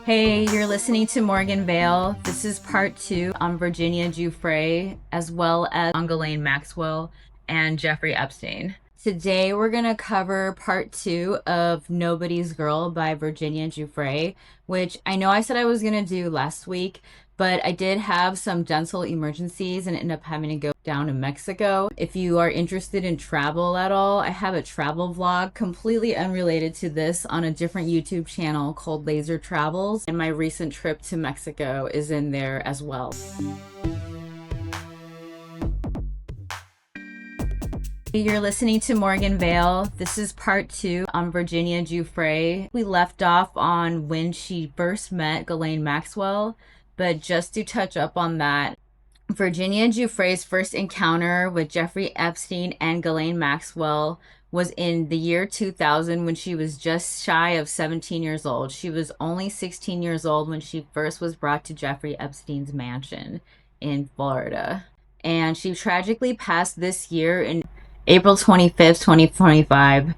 Hey, you're listening to Morgan Vale. This is part 2 on Virginia Giuffre, as well as on Maxwell and Jeffrey Epstein. Today we're going to cover part 2 of Nobody's Girl by Virginia Giuffre, which I know I said I was going to do last week, but I did have some dental emergencies and ended up having to go down to Mexico. If you are interested in travel at all, I have a travel vlog completely unrelated to this on a different YouTube channel called Laser Travels, and my recent trip to Mexico is in there as well. You're listening to Morgan Vale. This is part 2 on Virginia Giuffre. We left off on when she first met Ghislaine Maxwell, but just to touch up on that, Virginia Giuffre's first encounter with Jeffrey Epstein and Ghislaine Maxwell was in the year 2000 when she was just shy of 17 years old. She was only 16 years old when she first was brought to Jeffrey Epstein's mansion in Florida. And she tragically passed this year in April 25th, 2025,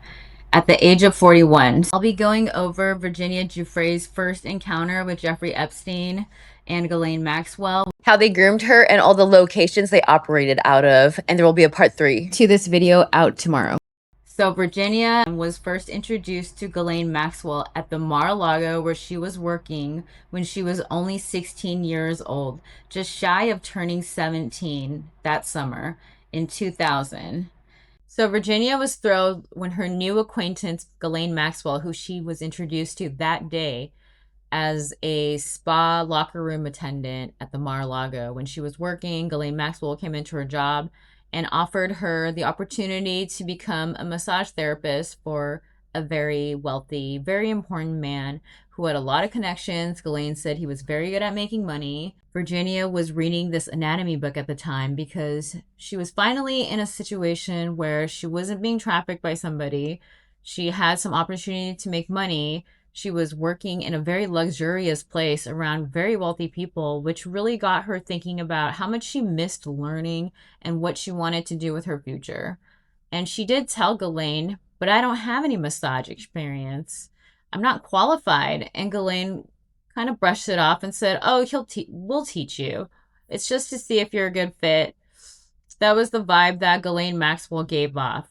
at the age of 41. I'll be going over Virginia Giuffre's first encounter with Jeffrey Epstein and Ghislaine Maxwell, how they groomed her, and all the locations they operated out of. And there will be a part 3 to this video out tomorrow. So Virginia was first introduced to Ghislaine Maxwell at the Mar-A-Lago where she was working when she was only 16 years old, just shy of turning 17 that summer in 2000. So Virginia was thrilled when her new acquaintance, Ghislaine Maxwell, who she was introduced to that day as a spa locker room attendant at the Mar-a-Lago. When she was working, Ghislaine Maxwell came into her job and offered her the opportunity to become a massage therapist for a very wealthy, very important man who had a lot of connections. Ghislaine said he was very good at making money. Virginia was reading this anatomy book at the time because she was finally in a situation where she wasn't being trafficked by somebody. She had some opportunity to make money. She was working in a very luxurious place around very wealthy people, which really got her thinking about how much she missed learning and what she wanted to do with her future. And she did tell Ghislaine, but I don't have any massage experience. I'm not qualified. And Ghislaine kind of brushed it off and said, oh, we'll teach you. It's just to see if you're a good fit. That was the vibe that Ghislaine Maxwell gave off.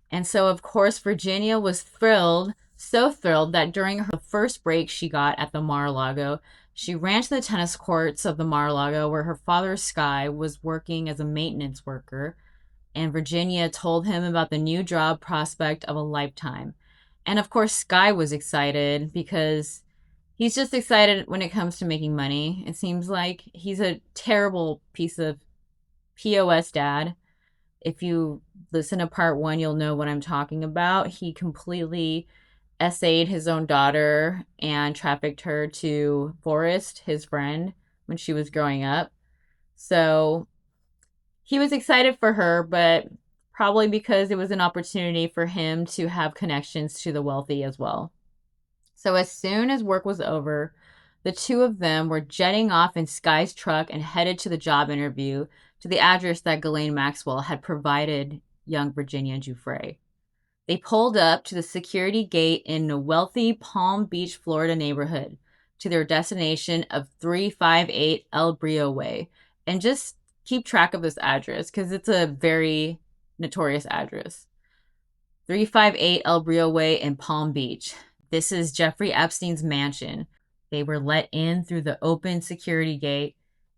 And so, of course, Virginia was thrilled, so thrilled that during her first break she got at the Mar-a-Lago, she ran to the tennis courts of the Mar-a-Lago where her father, Sky, was working as a maintenance worker. And Virginia told him about the new job prospect of a lifetime. And of course, Sky was excited because he's just excited when it comes to making money. It seems like he's a terrible piece of POS dad. If you listen to part 1, you'll know what I'm talking about. He completely essayed his own daughter and trafficked her to Forrest, his friend, when she was growing up. So he was excited for her, but probably because it was an opportunity for him to have connections to the wealthy as well. So as soon as work was over, the two of them were jetting off in Sky's truck and headed to the job interview to the address that Ghislaine Maxwell had provided young Virginia Giuffre. They pulled up to the security gate in a wealthy Palm Beach, Florida neighborhood to their destination of 358 El Brio Way. And just keep track of this address because it's a very notorious address. 358 El Brio Way in Palm Beach. This is Jeffrey Epstein's mansion. They were let in through the open security gate,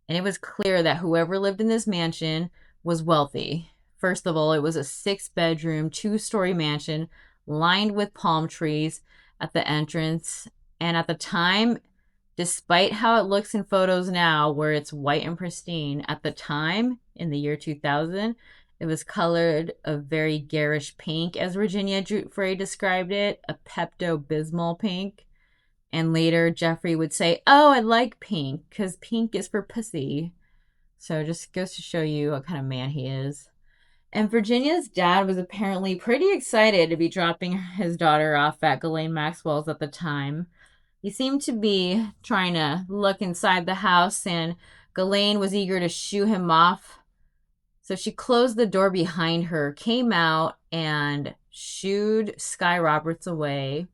and it was clear that whoever lived in this mansion was wealthy. First of all, it was a 6-bedroom, 2-story mansion lined with palm trees at the entrance. And at the time, despite how it looks in photos now, where it's white and pristine, at the time, in the year 2000, it was colored a very garish pink, as Virginia Giuffre described it, a Pepto-Bismol pink. And later, Jeffrey would say, oh, I like pink, because pink is for pussy. So it just goes to show you what kind of man he is. And Virginia's dad was apparently pretty excited to be dropping his daughter off at Ghislaine Maxwell's at the time. He seemed to be trying to look inside the house, and Ghislaine was eager to shoo him off. So she closed the door behind her, came out, and shooed Sky Roberts away.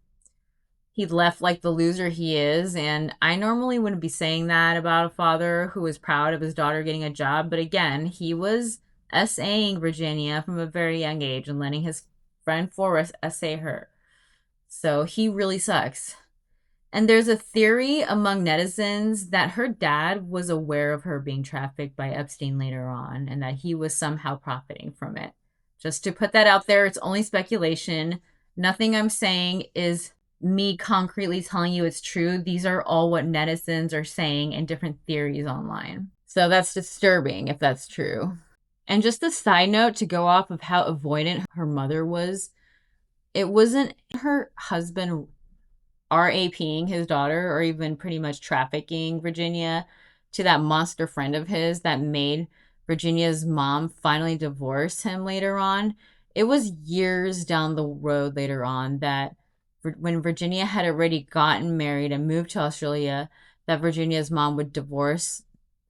he left like the loser he is. And I normally wouldn't be saying that about a father who is proud of his daughter getting a job. But again, he was essaying Virginia from a very young age and letting his friend Forrest essay her. So he really sucks. And there's a theory among netizens that her dad was aware of her being trafficked by Epstein later on and that he was somehow profiting from it. Just to put that out there, it's only speculation. Nothing I'm saying is me concretely telling you it's true. These are all what netizens are saying and different theories online. So that's disturbing if that's true. And just a side note to go off of how avoidant her mother was, it wasn't her husband RAPing his daughter or even pretty much trafficking Virginia to that monster friend of his that made Virginia's mom finally divorce him later on. It was years down the road later on that when Virginia had already gotten married and moved to Australia, that Virginia's mom would divorce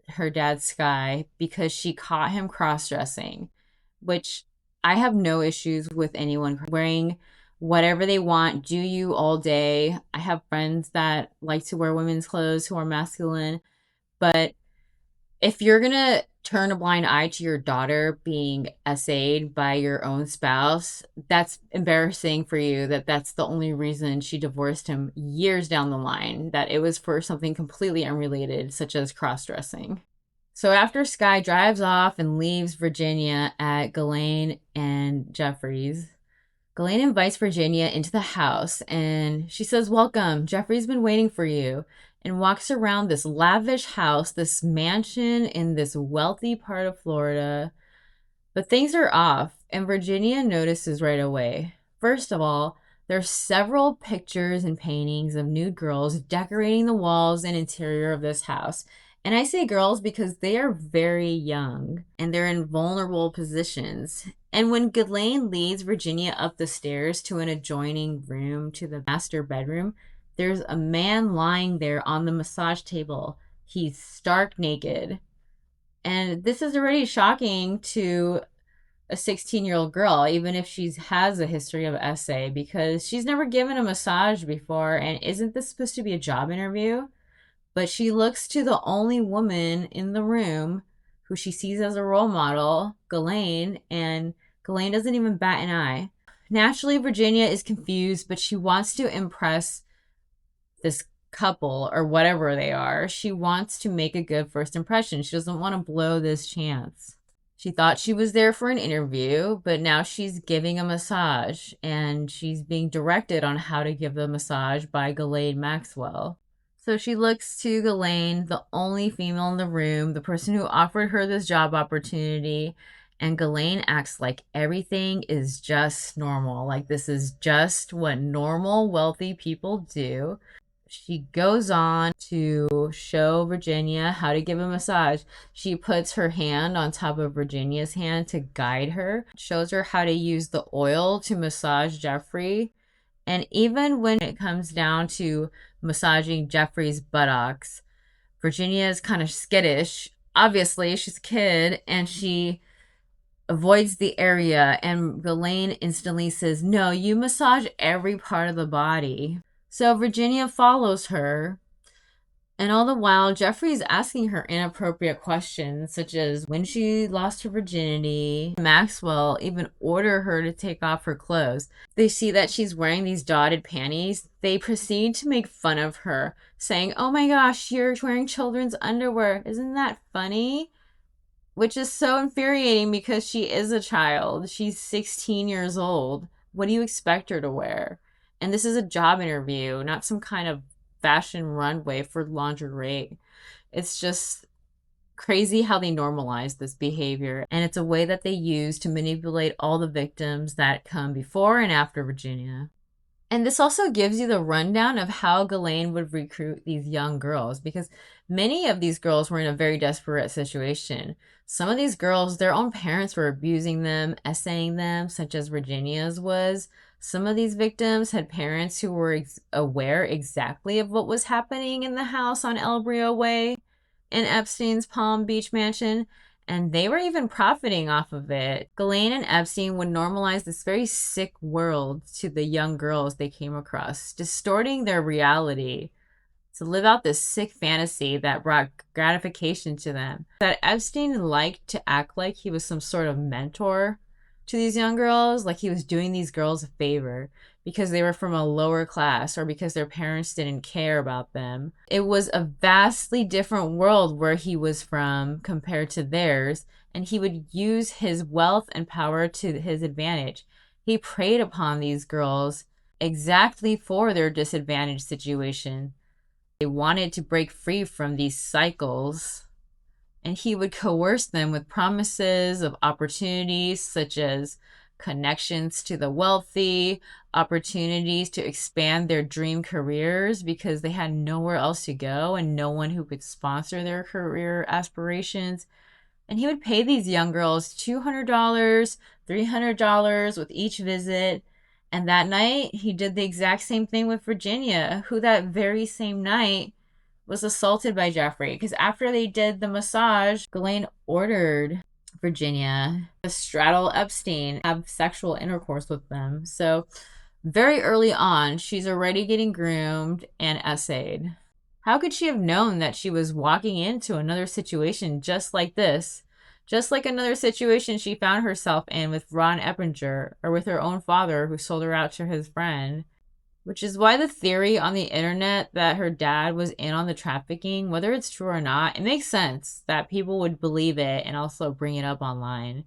her dad Sky because she caught him cross-dressing, which I have no issues with anyone wearing whatever they want, do you all day. I have friends that like to wear women's clothes who are masculine, but if you're gonna turn a blind eye to your daughter being essayed by your own spouse, that's embarrassing for you. That's the only reason she divorced him years down the line, that it was for something completely unrelated, such as cross-dressing. So after Sky drives off and leaves Virginia at Ghislaine and Giuffre's, Ghislaine invites Virginia into the house and she says, "Welcome, Jeffrey's been waiting for you," and walks around this lavish house, this mansion in this wealthy part of Florida. But things are off, and Virginia notices right away. First of all, there's several pictures and paintings of nude girls decorating the walls and interior of this house. And I say girls because they are very young and they're in vulnerable positions. And when Ghislaine leads Virginia up the stairs to an adjoining room to the master bedroom, there's a man lying there on the massage table. He's stark naked. And this is already shocking to a 16-year-old girl, even if she has a history of essay, because she's never given a massage before. And isn't this supposed to be a job interview? But she looks to the only woman in the room who she sees as a role model, Ghislaine, and Ghislaine doesn't even bat an eye. Naturally, Virginia is confused, but she wants to impress this couple or whatever they are. She wants to make a good first impression. She doesn't want to blow this chance. She thought she was there for an interview, but now she's giving a massage and she's being directed on how to give the massage by Ghislaine Maxwell. So she looks to Ghislaine, the only female in the room, the person who offered her this job opportunity, and Ghislaine acts like everything is just normal. Like this is just what normal, wealthy people do. She goes on to show Virginia how to give a massage. She puts her hand on top of Virginia's hand to guide her, shows her how to use the oil to massage Jeffrey. And even when it comes down to massaging Jeffrey's buttocks, Virginia is kind of skittish. Obviously, she's a kid and she avoids the area. And Ghislaine instantly says, "No, you massage every part of the body." So Virginia follows her. And all the while, Jeffrey's asking her inappropriate questions, such as when she lost her virginity. Maxwell even ordered her to take off her clothes. They see that she's wearing these dotted panties. They proceed to make fun of her, saying, "Oh my gosh, you're wearing children's underwear. Isn't that funny?" Which is so infuriating because she is a child. She's 16 years old. What do you expect her to wear? And this is a job interview, not some kind of fashion runway for lingerie. It's just crazy how they normalize this behavior. And it's a way that they use to manipulate all the victims that come before and after Virginia. And this also gives you the rundown of how Ghislaine would recruit these young girls, because many of these girls were in a very desperate situation. Some of these girls, their own parents were abusing them, essaying them, such as Virginia's was. Some of these victims had parents who were aware exactly of what was happening in the house on El Brio Way in Epstein's Palm Beach mansion. And they were even profiting off of it. Ghislaine and Epstein would normalize this very sick world to the young girls they came across, distorting their reality to live out this sick fantasy that brought gratification to them. That Epstein liked to act like he was some sort of mentor to these young girls, like he was doing these girls a favor because they were from a lower class or because their parents didn't care about them. It was a vastly different world where he was from compared to theirs, and he would use his wealth and power to his advantage. He preyed upon these girls exactly for their disadvantaged situation. They wanted to break free from these cycles, and he would coerce them with promises of opportunities such as connections to the wealthy, opportunities to expand their dream careers because they had nowhere else to go and no one who could sponsor their career aspirations. And he would pay these young girls $200, $300 with each visit. And that night, he did the exact same thing with Virginia, who that very same night was assaulted by Giuffre. Because after they did the massage, Ghislaine ordered Virginia to straddle Epstein, have sexual intercourse with them. So very early on, she's already getting groomed and essayed. How could she have known that she was walking into another situation just like this? Just like another situation she found herself in with Ron Eppinger, or with her own father who sold her out to his friend. Which is why the theory on the internet that her dad was in on the trafficking, whether it's true or not, it makes sense that people would believe it and also bring it up online.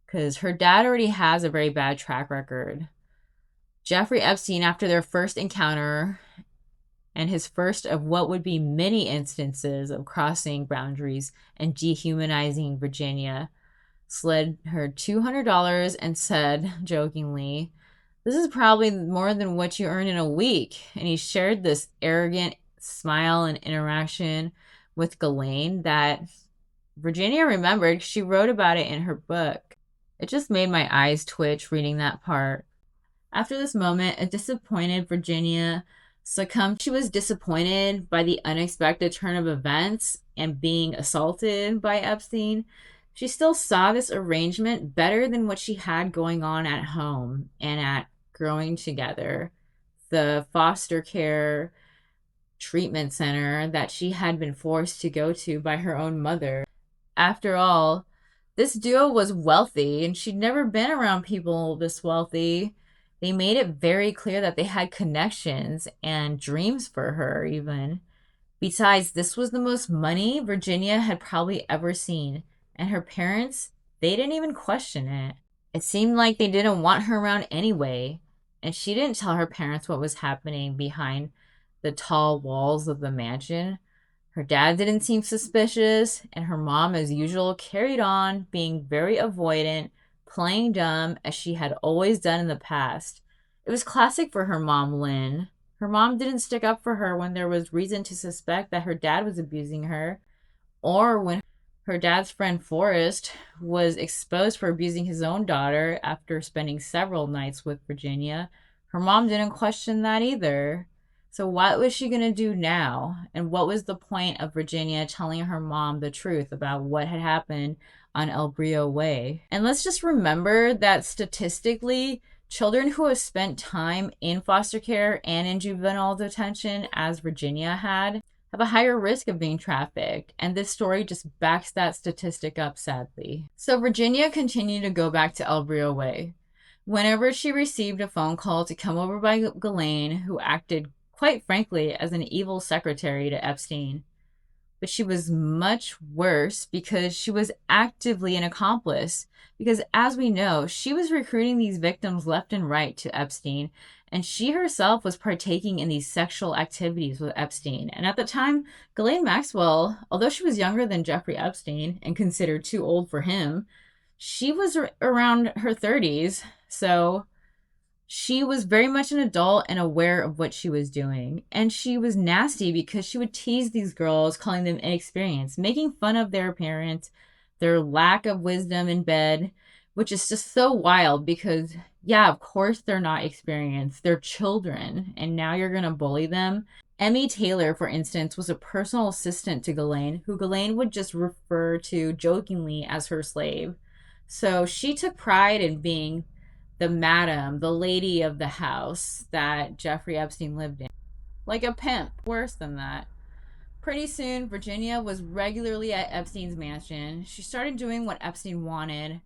Because her dad already has a very bad track record. Jeffrey Epstein, after their first encounter, and his first of what would be many instances of crossing boundaries and dehumanizing Virginia, slid her $200 and said, jokingly, "This is probably more than what you earn in a week." And he shared this arrogant smile and interaction with Ghislaine that Virginia remembered. She wrote about it in her book. It just made my eyes twitch reading that part. After this moment, a disappointed Virginia succumbed. She was disappointed by the unexpected turn of events and being assaulted by Epstein. She still saw this arrangement better than what she had going on at home and at Growing Together, the foster care treatment center that she had been forced to go to by her own mother. After all, this duo was wealthy, and she'd never been around people this wealthy. They made it very clear that they had connections and dreams for her, even. Besides, this was the most money Virginia had probably ever seen, and her parents, they didn't even question it. It seemed like they didn't want her around anyway, and she didn't tell her parents what was happening behind the tall walls of the mansion. Her dad didn't seem suspicious, and her mom, as usual, carried on being very avoidant, playing dumb as she had always done in the past. It was classic for her mom, Lynn. Her mom didn't stick up for her when there was reason to suspect that her dad was abusing her, or when her dad's friend Forrest was exposed for abusing his own daughter after spending several nights with Virginia. Her mom didn't question that either. So what was she going to do now? And what was the point of Virginia telling her mom the truth about what had happened on El Brio Way? And let's just remember that statistically, children who have spent time in foster care and in juvenile detention, as Virginia had, have a higher risk of being trafficked. And this story just backs that statistic up, sadly. So Virginia continued to go back to El Brio Way. Whenever she received a phone call to come over by Ghislaine, who acted quite frankly as an evil secretary to Epstein. But she was much worse because she was actively an accomplice. Because as we know, she was recruiting these victims left and right to Epstein, and she herself was partaking in these sexual activities with Epstein. And at the time, Ghislaine Maxwell, although she was younger than Jeffrey Epstein and considered too old for him, she was around her 30s, so she was very much an adult and aware of what she was doing. And she was nasty because she would tease these girls, calling them inexperienced, making fun of their appearance, their lack of wisdom in bed, which is just so wild because, yeah, of course they're not experienced. They're children, and now you're going to bully them. Emmy Taylor, for instance, was a personal assistant to Ghislaine, who Ghislaine would just refer to jokingly as her slave. So she took pride in being the madam, the lady of the house that Jeffrey Epstein lived in. Like a pimp, worse than that. Pretty soon, Virginia was regularly at Epstein's mansion. She started doing what Epstein wanted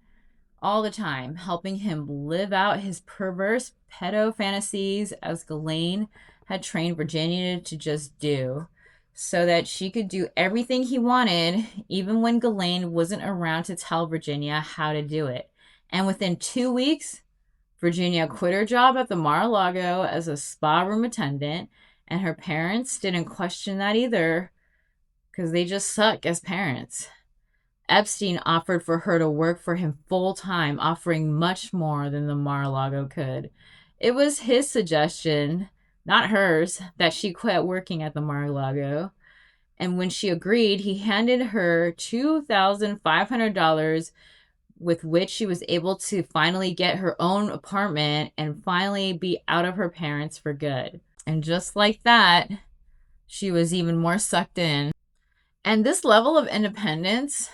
all the time, helping him live out his perverse pedo fantasies as Ghislaine had trained Virginia to just do, so that she could do everything he wanted, even when Ghislaine wasn't around to tell Virginia how to do it. And within 2 weeks, Virginia quit her job at the Mar-A-Lago as a spa room attendant, and her parents didn't question that either, because they just suck as parents. Epstein offered for her to work for him full time, offering much more than the Mar-a-Lago could. It was his suggestion, not hers, that she quit working at the Mar-a-Lago. And when she agreed, he handed her $2,500, with which she was able to finally get her own apartment and finally be out of her parents for good. And just like that, she was even more sucked in. And this level of independence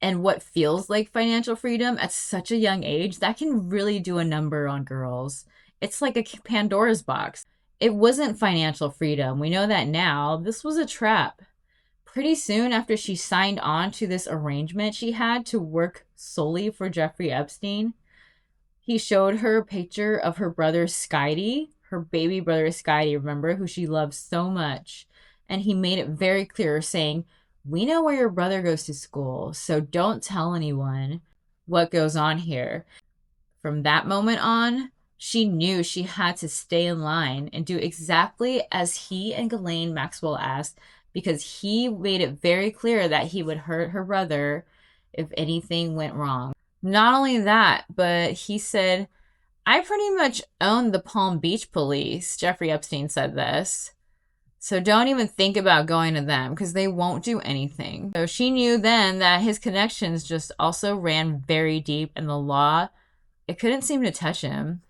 and what feels like financial freedom at such a young age, that can really do a number on girls. It's like a Pandora's box. It wasn't financial freedom. We know that now. This was a trap. Pretty soon after she signed on to this arrangement she had to work solely for Jeffrey Epstein, he showed her a picture of her brother Skydie, her baby brother Skydie, remember, who she loves so much. And he made it very clear, saying, "We know where your brother goes to school, so don't tell anyone what goes on here." From that moment on, she knew she had to stay in line and do exactly as he and Ghislaine Maxwell asked, because he made it very clear that he would hurt her brother if anything went wrong. Not only that, but he said, "I pretty much own the Palm Beach police." Jeffrey Epstein said this. "So don't even think about going to them because they won't do anything." So she knew then that his connections just also ran very deep, and the law, it couldn't seem to touch him.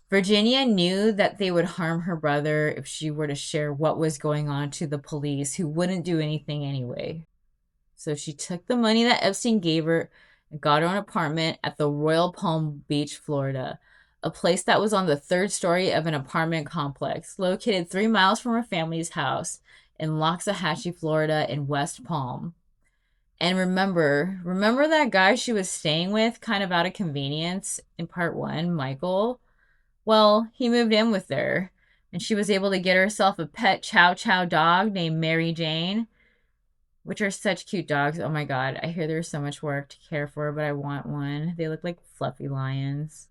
Virginia knew that they would harm her brother if she were to share what was going on to the police, who wouldn't do anything anyway. So she took the money that Epstein gave her and got her an apartment at the Royal Palm Beach, Florida, a place that was on the third story of an apartment complex located 3 miles from her family's house in Loxahatchee, Florida in West Palm. And remember that guy she was staying with kind of out of convenience in part one, Michael? Well, he moved in with her, and she was able to get herself a pet chow chow dog named Mary Jane, which are such cute dogs. Oh my God, I hear there's so much work to care for, but I want one. They look like fluffy lions.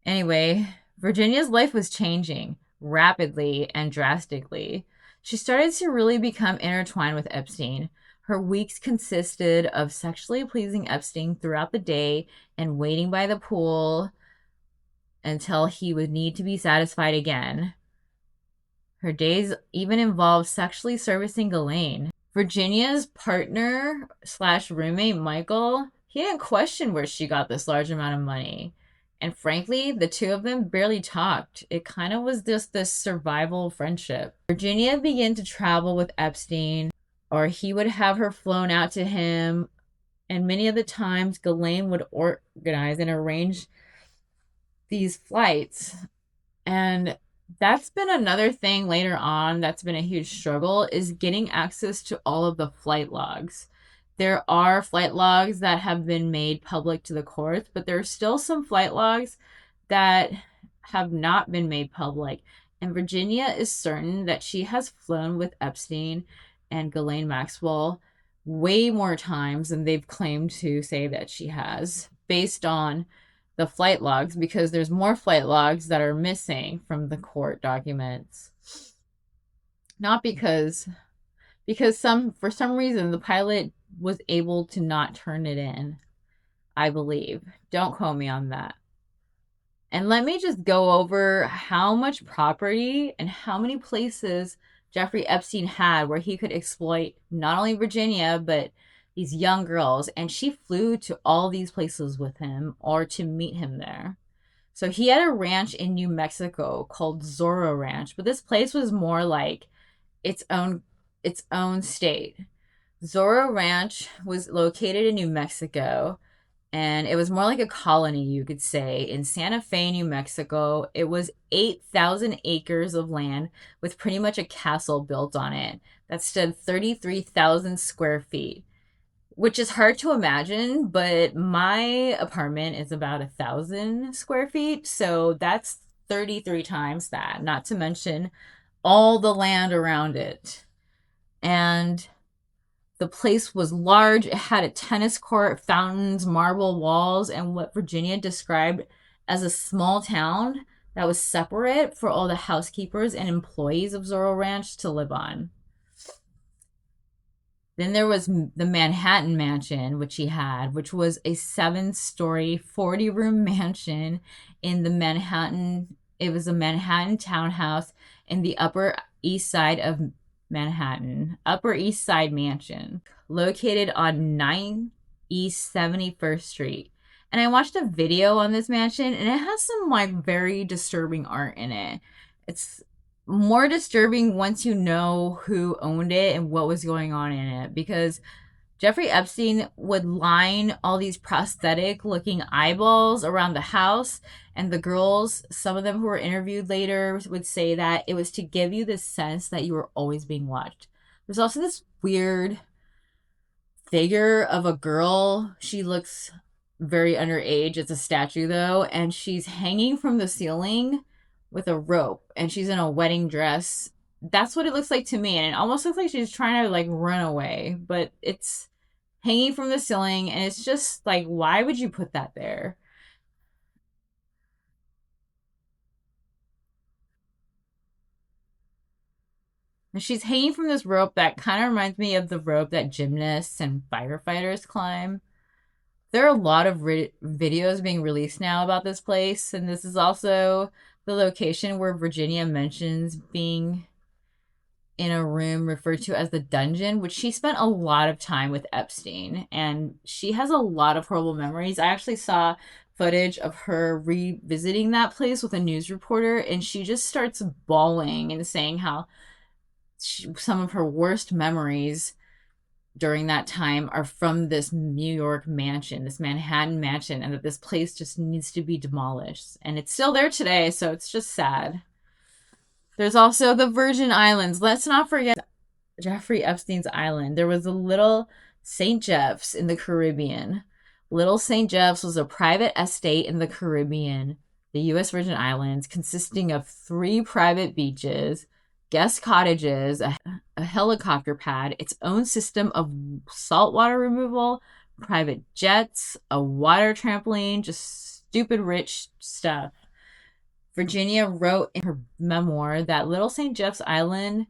Anyway, Virginia's life was changing rapidly and drastically. She started to really become intertwined with Epstein. Her weeks consisted of sexually pleasing Epstein throughout the day and waiting by the pool until he would need to be satisfied again. Her days even involved sexually servicing Ghislaine. Virginia's partner / roommate, Michael, he didn't question where she got this large amount of money. And frankly, the two of them barely talked. It kind of was just this survival friendship. Virginia began to travel with Epstein, or he would have her flown out to him. And many of the times, Ghislaine would organize and arrange these flights. And that's been another thing later on that's been a huge struggle, is getting access to all of the flight logs. There are flight logs that have been made public to the courts, but there are still some flight logs that have not been made public. And Virginia is certain that she has flown with Epstein and Ghislaine Maxwell way more times than they've claimed to say that she has, based on the flight logs, because there's more flight logs that are missing from the court documents. Not because for some reason the pilot was able to not turn it in, I believe. Don't quote me on that. And let me just go over how much property and how many places Jeffrey Epstein had where he could exploit not only Virginia, but these young girls. And she flew to all these places with him or to meet him there. So he had a ranch in New Mexico called Zorro Ranch, but this place was more like its own state. Zorro Ranch was located in New Mexico, and it was more like a colony, you could say, in Santa Fe, New Mexico. It was 8,000 acres of land with pretty much a castle built on it that stood 33,000 square feet, which is hard to imagine, but my apartment is about 1,000 square feet, so that's 33 times that, not to mention all the land around it. And the place was large. It had a tennis court, fountains, marble walls, and what Virginia described as a small town that was separate for all the housekeepers and employees of Zorro Ranch to live on. Then there was the Manhattan Mansion, which he had, which was a 7-story, 40-room mansion in the Manhattan. It was a Manhattan townhouse in the Upper East Side of Manhattan, Upper East Side Mansion, located on 9 East 71st Street. And I watched a video on this mansion, and it has some like very disturbing art in it. It's more disturbing once you know who owned it and what was going on in it, because Jeffrey Epstein would line all these prosthetic looking eyeballs around the house, and the girls, some of them who were interviewed later, would say that it was to give you this sense that you were always being watched. There's also this weird figure of a girl. She looks very underage. It's a statue though, and she's hanging from the ceiling with a rope, and she's in a wedding dress. That's what it looks like to me, and it almost looks like she's trying to like run away, but it's hanging from the ceiling, and it's just like, why would you put that there? And she's hanging from this rope that kind of reminds me of the rope that gymnasts and firefighters climb. There are a lot of videos being released now about this place, and this is also the location where Virginia mentions being in a room referred to as the dungeon, which she spent a lot of time with Epstein, and she has a lot of horrible memories. I actually saw footage of her revisiting that place with a news reporter, and she just starts bawling and saying how some of her worst memories during that time are from this New York mansion, this Manhattan mansion, and that this place just needs to be demolished. And it's still there today, so it's just sad. There's also the Virgin Islands. Let's not forget Jeffrey Epstein's island. There was a little St. Jeff's in the Caribbean. Little St. Jeff's was a private estate in the Caribbean, the U.S. Virgin Islands, consisting of 3 private beaches, guest cottages, a helicopter pad, its own system of saltwater removal, private jets, a water trampoline, just stupid rich stuff. Virginia wrote in her memoir that Little St. Jeff's Island,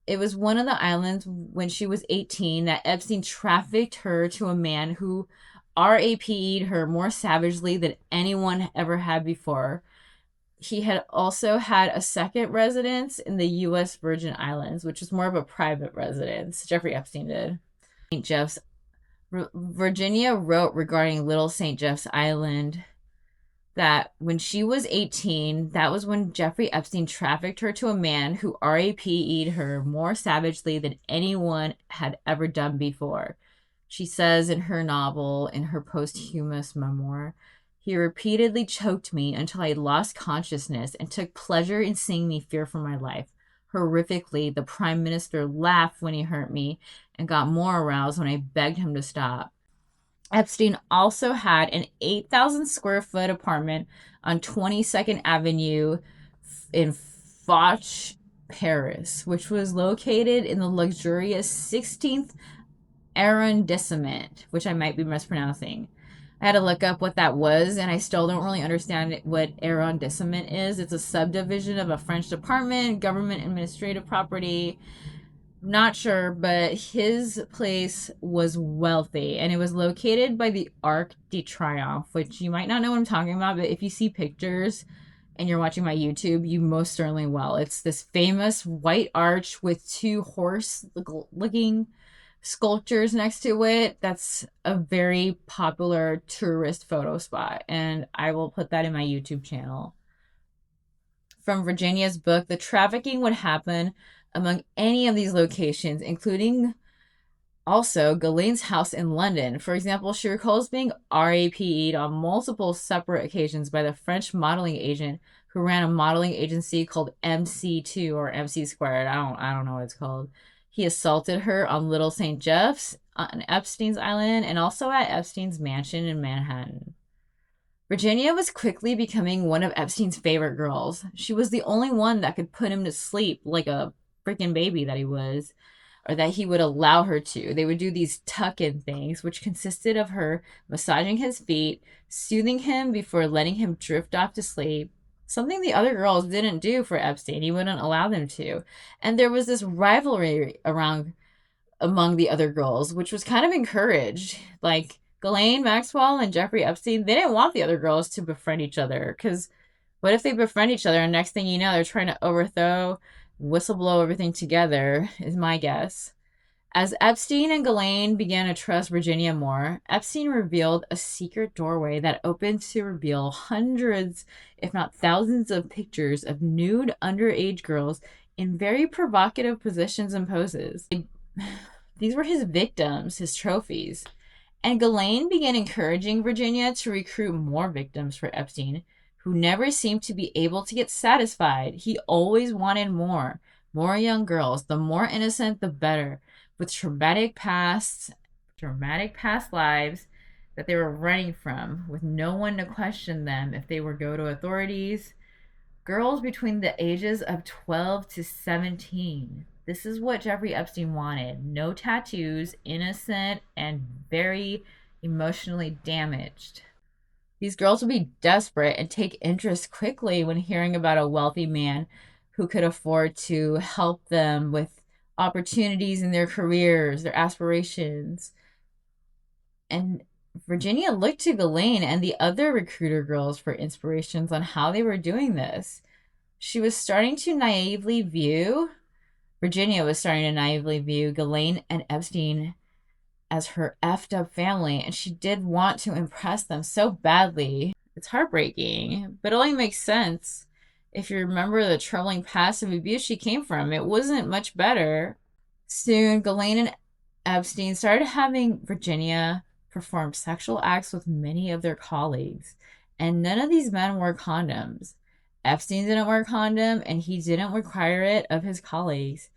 it was one of the islands when she was 18 that Epstein trafficked her to a man who RAP'd her more savagely than anyone ever had before. He had also had a second residence in the U.S. Virgin Islands, which was more of a private residence. Jeffrey Epstein did. St. Jeff's. Virginia wrote regarding Little St. Jeff's Island that when she was 18, that was when Jeffrey Epstein trafficked her to a man who RAP'd her more savagely than anyone had ever done before. She says in her novel, in her posthumous memoir, he repeatedly choked me until I lost consciousness and took pleasure in seeing me fear for my life. Horrifically, the prime minister laughed when he hurt me and got more aroused when I begged him to stop. Epstein also had an 8,000 square foot apartment on 22nd Avenue in Foch, Paris, which was located in the luxurious 16th arrondissement, which I might be mispronouncing. I had to look up what that was, and I still don't really understand what arrondissement is. It's a subdivision of a French department, government administrative property. Not sure, but his place was wealthy, and it was located by the Arc de Triomphe, which you might not know what I'm talking about, but if you see pictures and you're watching my YouTube, you most certainly will. It's this famous white arch with 2 horse-looking sculptures next to it. That's a very popular tourist photo spot, and I will put that in my YouTube channel. from Virginia's book, the trafficking would happen among any of these locations, including also Ghislaine's house in London. For example, she recalls being RAP'd on multiple separate occasions by the French modeling agent who ran a modeling agency called MC2 or MC squared. I don't know what it's called. He assaulted her on Little St. Jeff's on Epstein's Island and also at Epstein's mansion in Manhattan. Virginia was quickly becoming one of Epstein's favorite girls. She was the only one that could put him to sleep like a freaking baby that he was, or that he would allow her to. They would do these tuck-in things, which consisted of her massaging his feet, soothing him before letting him drift off to sleep, something the other girls didn't do for Epstein. He wouldn't allow them to. And there was this rivalry among the other girls, which was kind of encouraged. Like Ghislaine Maxwell and Jeffrey Epstein, they didn't want the other girls to befriend each other, because what if they befriend each other and next thing you know, they're trying to overthrow, whistleblow everything together, is my guess. As Epstein and Ghislaine began to trust Virginia more, Epstein revealed a secret doorway that opened to reveal hundreds, if not thousands, of pictures of nude underage girls in very provocative positions and poses. These were his victims, his trophies. And Ghislaine began encouraging Virginia to recruit more victims for Epstein, who never seemed to be able to get satisfied. He always wanted more. More young girls. The more innocent, the better. With traumatic past lives that they were running from, with no one to question them if they would go to authorities. Girls between the ages of 12 to 17. This is what Jeffrey Epstein wanted. No tattoos, innocent, and very emotionally damaged. These girls would be desperate and take interest quickly when hearing about a wealthy man who could afford to help them with opportunities in their careers, their aspirations. And Virginia looked to Ghislaine and the other recruiter girls for inspirations on how they were doing this. Virginia was starting to naively view Ghislaine and Epstein as her effed up family, and she did want to impress them so badly. It's heartbreaking, but it only makes sense if you remember the troubling past of abuse she came from. It wasn't much better. Soon, Ghislaine and Epstein started having Virginia perform sexual acts with many of their colleagues, and none of these men wore condoms. Epstein didn't wear a condom, and he didn't require it of his colleagues.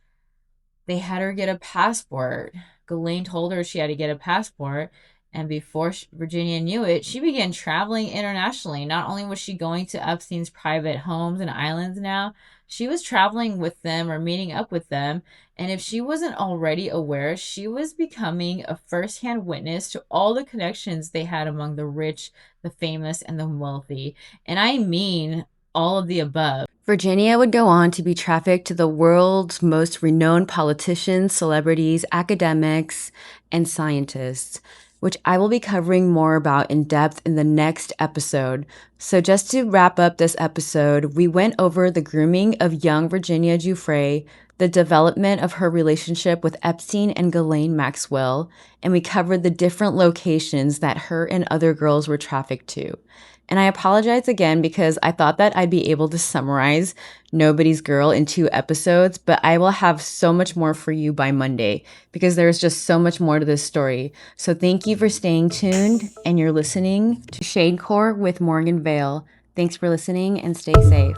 They had her get a passport. Ghislaine told her she had to get a passport, and before Virginia knew it, she began traveling internationally. Not only was she going to Epstein's private homes and islands now, she was traveling with them or meeting up with them. And if she wasn't already aware, she was becoming a first-hand witness to all the connections they had among the rich, the famous, and the wealthy. And I mean all of the above. Virginia would go on to be trafficked to the world's most renowned politicians, celebrities, academics, and scientists, which I will be covering more about in depth in the next episode. So just to wrap up this episode, we went over the grooming of young Virginia Giuffre, the development of her relationship with Epstein and Ghislaine Maxwell, and we covered the different locations that her and other girls were trafficked to. And I apologize again because I thought that I'd be able to summarize Nobody's Girl in 2 episodes, but I will have so much more for you by Monday because there's just so much more to this story. So thank you for staying tuned, and you're listening to ShadeCore with Morgan Vale. Thanks for listening and stay safe.